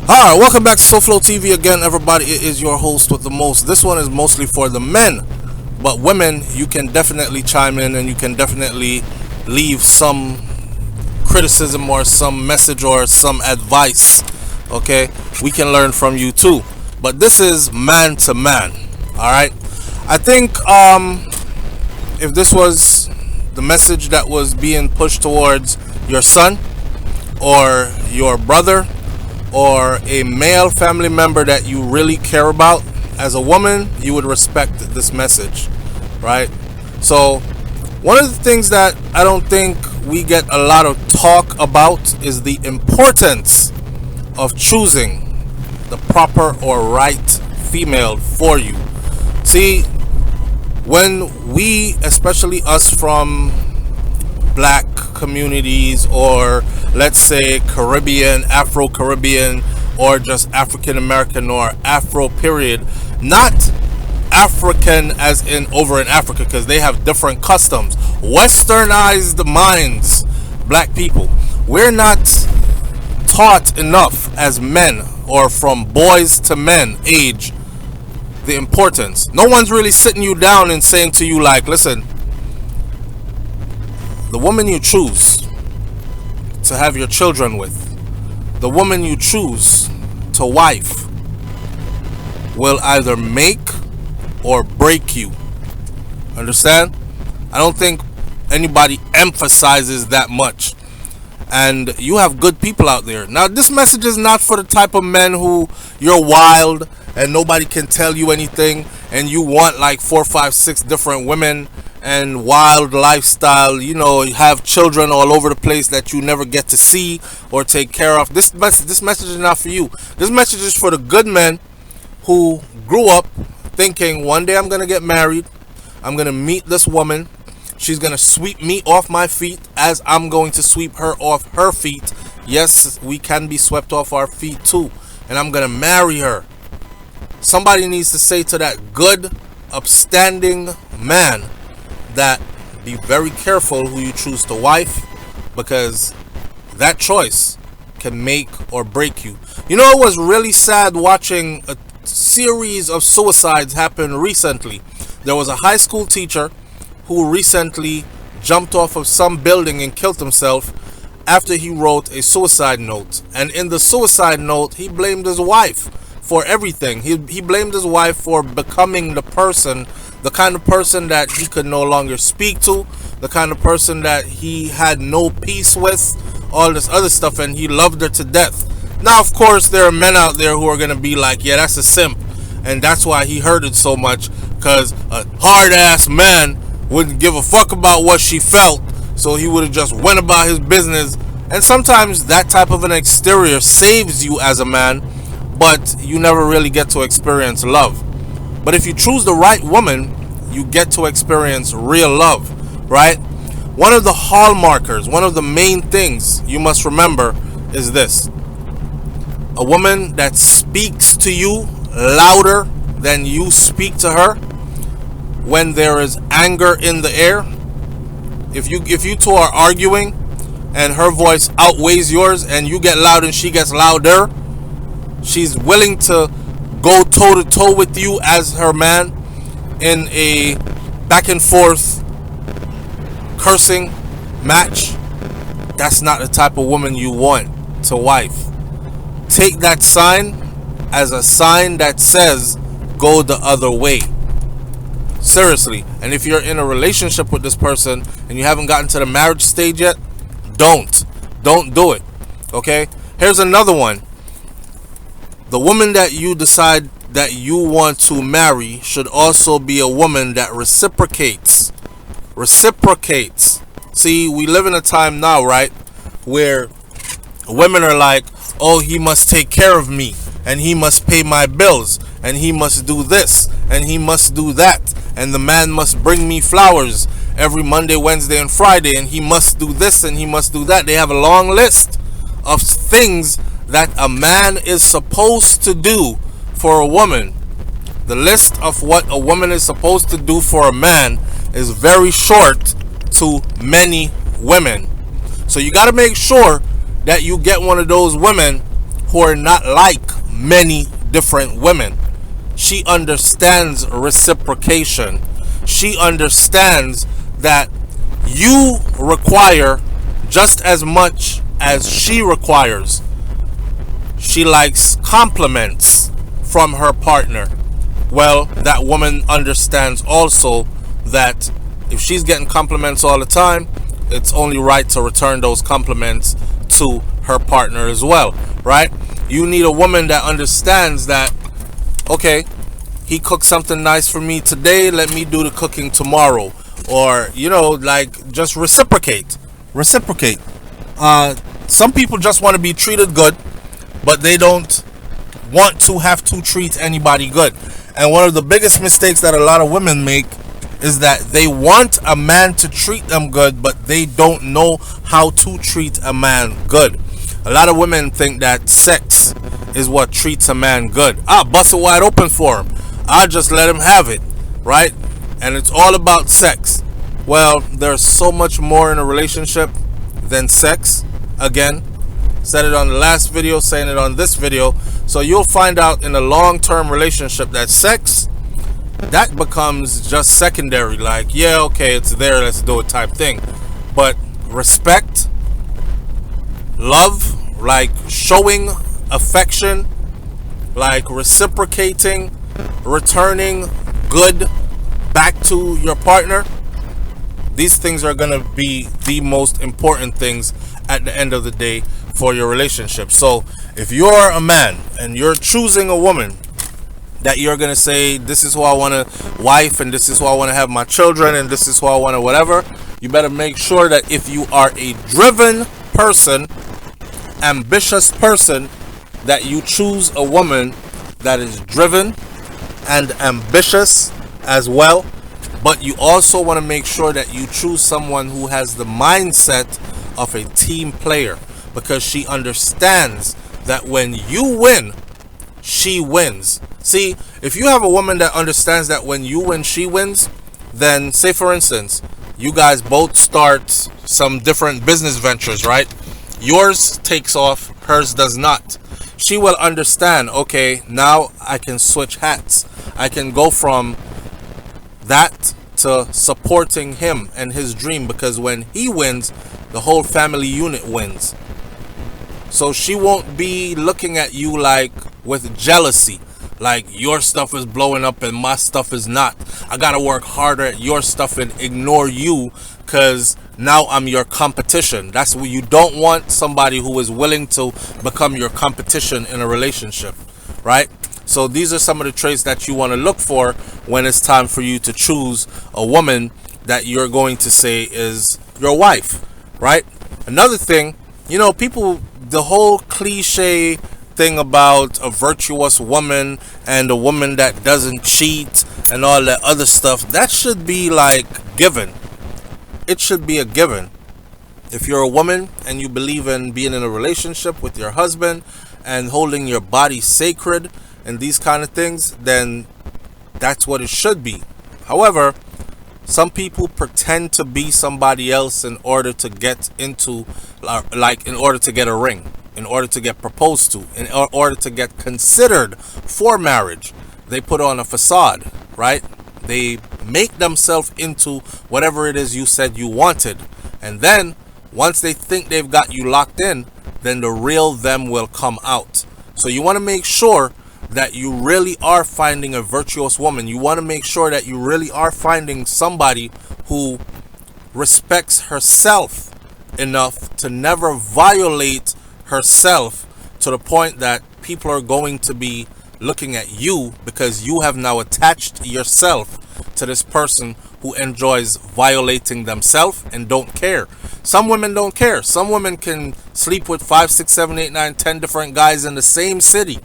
Alright, welcome back to SouFLoTV again, everybody. It is your host with the most. This one is mostly for the men, but women, you can definitely chime in and you can definitely leave some criticism or some message or some advice. Okay, we can learn from you too. But this is man to man. Alright, I think if this was the message that was being pushed towards your son or your brother or a male family member that you really care about, as a woman, you would respect this message, right? So one of the things that I don't think we get a lot of talk about is the importance of choosing the proper or right female for you. See, when we, especially us from black communities, or let's say Caribbean, Afro-Caribbean, or just African American or Afro period, not African as in over in Africa, because they have different customs, westernized minds. Black people, we're not taught enough as men, or from boys to men age, the importance. No one's really sitting you down and saying to you like, listen, the woman you choose to have your children with, the woman you choose to wife, will either make or break you. Understand? I don't think anybody emphasizes that much. And you have good people out there. Now, this message is not for the type of men who you're wild and nobody can tell you anything, and you want like 4, 5, 6 different women and wild lifestyle, you have children all over the place that you never get to see or take care of. This message is not for you. This message is for the good men who grew up thinking, one day I'm going to get married, I'm going to meet this woman, she's going to sweep me off my feet as I'm going to sweep her off her feet. Yes, we can be swept off our feet too, and I'm going to marry her. Somebody needs to say to that good, upstanding man that be very careful who you choose to wife, because that choice can make or break you. It was really sad watching a series of suicides happen recently. There was a high school teacher who recently jumped off of some building and killed himself after he wrote a suicide note. And in the suicide note, he blamed his wife for everything. He blamed his wife for becoming the kind of person that he could no longer speak to, the kind of person that he had no peace with, all this other stuff, and he loved her to death. Now, of course, there are men out there who are going to be like, yeah, that's a simp, and that's why he hurted so much, because a hard-ass man wouldn't give a fuck about what she felt, so he would have just went about his business. And sometimes that type of an exterior saves you as a man, but you never really get to experience love. But if you choose the right woman, you get to experience real love, right? One of the hallmarkers, one of the main things you must remember is this: a woman that speaks to you louder than you speak to her when there is anger in the air. If you two are arguing and her voice outweighs yours and you get loud and she gets louder, she's willing to go toe to toe with you as her man in a back and forth cursing match. That's not the type of woman you want to wife. Take that sign as a sign that says go the other way. Seriously. And if you're in a relationship with this person and you haven't gotten to the marriage stage yet, don't do it. Okay? Here's another one. The woman that you decide that you want to marry should also be a woman that reciprocates. See, we live in a time now, right, where women are like, oh, he must take care of me, and he must pay my bills, and he must do this, and he must do that, and the man must bring me flowers every Monday, Wednesday, and Friday, and he must do this, and he must do that. They have a long list of things that a man is supposed to do for a woman. The list of what a woman is supposed to do for a man is very short to many women. So you got to make sure that you get one of those women who are not like many different women. She understands reciprocation. She understands that you require just as much as she requires. She likes compliments from her partner. Well, that woman understands also that if she's getting compliments all the time, it's only right to return those compliments to her partner as well, right? You need a woman that understands that, okay, he cooked something nice for me today, let me do the cooking tomorrow. Or, like, just reciprocate. Some people just want to be treated good, but they don't want to have to treat anybody good. And one of the biggest mistakes that a lot of women make is that they want a man to treat them good, but they don't know how to treat a man good. A lot of women think that sex is what treats a man good. I'll bust it wide open for him. I'll just let him have it, right? And it's all about sex. Well, there's so much more in a relationship than sex. Again, said it on the last video, saying it on this video. So you'll find out in a long-term relationship that sex, that becomes just secondary. Like, yeah, okay, it's there, let's do it type thing. But respect, love, like showing affection, like reciprocating, returning good back to your partner, these things are going to be the most important things at the end of the day for your relationship. So if you're a man and you're choosing a woman that you're going to say, this is who I want to wife, and this is who I want to have my children, and this is who I want to whatever, you better make sure that if you are a driven person, ambitious person, that you choose a woman that is driven and ambitious as well. But you also want to make sure that you choose someone who has the mindset of a team player, because she understands that when you win, she wins. See, if you have a woman that understands that when you win, she wins, then say for instance, you guys both start some different business ventures, right? Yours takes off, hers does not. She will understand, okay, now I can switch hats. I can go from that to supporting him and his dream, because when he wins, the whole family unit wins. So she won't be looking at you like with jealousy, like your stuff is blowing up and my stuff is not. I gotta work harder at your stuff and ignore you because now I'm your competition. That's what you don't want, somebody who is willing to become your competition in a relationship, right? So these are some of the traits that you want to look for when it's time for you to choose a woman that you're going to say is your wife, right? Another thing, people, the whole cliche thing about a virtuous woman and a woman that doesn't cheat and all that other stuff, that should be like given. It should be a given. If you're a woman and you believe in being in a relationship with your husband and holding your body sacred and these kind of things, then that's what it should be. However, some people pretend to be somebody else in order to get into, like, in order to get a ring, in order to get proposed to, in order to get considered for marriage. They put on a facade, right? They make themselves into whatever it is you said you wanted. And then once they think they've got you locked in, then the real them will come out. So you want to make sure that you really are finding a virtuous woman. You want to make sure that you really are finding somebody who respects herself enough to never violate herself to the point that people are going to be looking at you because you have now attached yourself to this person who enjoys violating themselves and don't care. Some women don't care. Some women can sleep with 5, 6, 7, 8, 9, 10 different guys in the same city,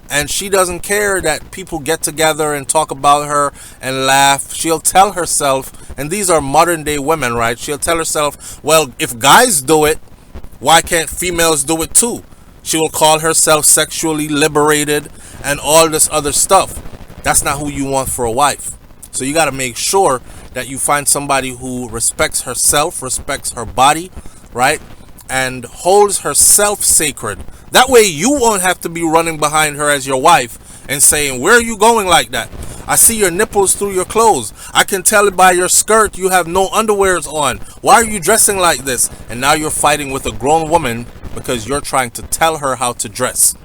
and she doesn't care that people get together and talk about her and laugh. She'll tell herself, and these are modern day women, right? She'll tell herself, well, if guys do it, why can't females do it too? She will call herself sexually liberated and all this other stuff. That's not who you want for a wife. So you got to make sure that you find somebody who respects herself, respects her body, right? And holds herself sacred. That way you won't have to be running behind her as your wife and saying, where are you going like that? I see your nipples through your clothes. I can tell it by your skirt you have no underwears on. Why are you dressing like this? And now you're fighting with a grown woman because you're trying to tell her how to dress.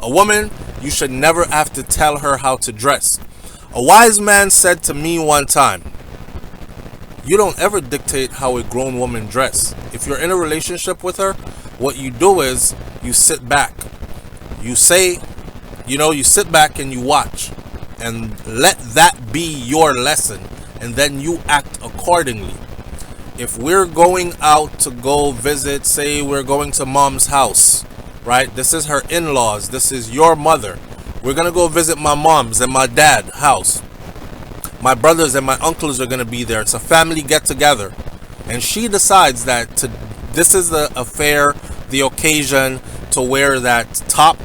A woman, you should never have to tell her how to dress. A wise man said to me one time, you don't ever dictate how a grown woman dress. If you're in a relationship with her, what you do is you sit back. You sit back and you watch. And let that be your lesson. And then you act accordingly. If we're going out to go visit, say we're going to mom's house, right? This is her in-laws. This is your mother. We're going to go visit my mom's and my dad's house. My brothers and my uncles are going to be there. It's a family get-together. And she decides that this is the affair, the occasion to wear that top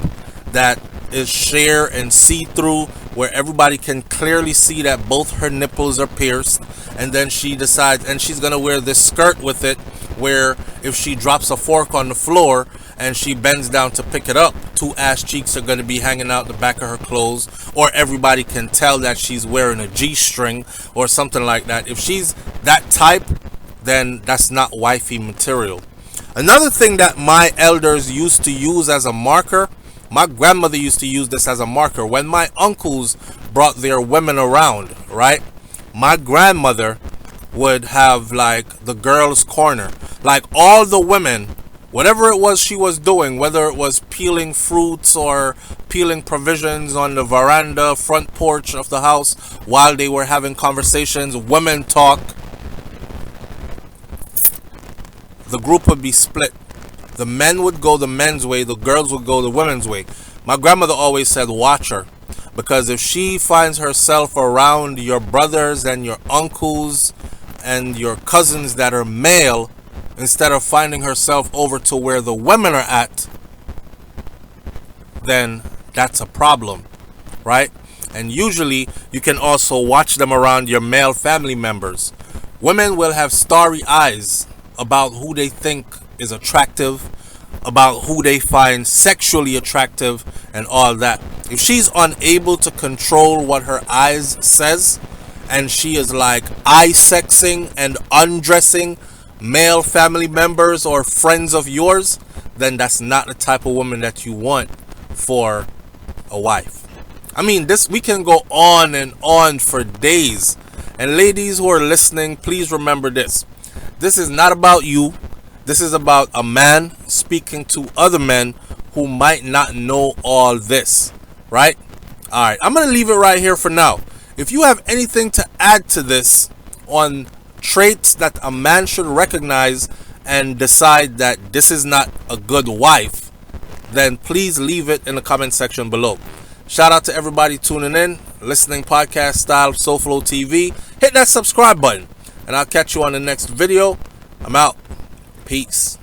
that is sheer and see-through, where everybody can clearly see that both her nipples are pierced. And then she decides, and she's going to wear this skirt with it, where if she drops a fork on the floor and she bends down to pick it up, two ass cheeks are going to be hanging out the back of her clothes, or everybody can tell that she's wearing a G-string or something like that. If she's that type, then that's not wifey material. Another thing that my elders used to use as a marker, my grandmother used to use this as a marker. When my uncles brought their women around, right? My grandmother would have like the girls' corner. Like all the women, whatever it was she was doing, whether it was peeling fruits or peeling provisions on the veranda, front porch of the house, while they were having conversations, women talk, the group would be split. The men would go the men's way, the girls would go the women's way. My grandmother always said, watch her. Because if she finds herself around your brothers and your uncles and your cousins that are male, instead of finding herself over to where the women are at, then that's a problem, right? And usually you can also watch them around your male family members. Women will have starry eyes about who they think is attractive, about who they find sexually attractive, and all that. If she's unable to control what her eyes says, and she is like eye-sexing and undressing male family members or friends of yours, then that's not the type of woman that you want for a wife. I mean, we can go on and on for days. And ladies who are listening, please remember this. This is not about you. This is about a man speaking to other men who might not know all this, right? All right, I'm going to leave it right here for now. If you have anything to add to this on traits that a man should recognize and decide that this is not a good wife, then please leave it in the comment section below. Shout out to everybody tuning in, listening podcast style SouFLoTV. Hit that subscribe button, and I'll catch you on the next video. I'm out. Peace.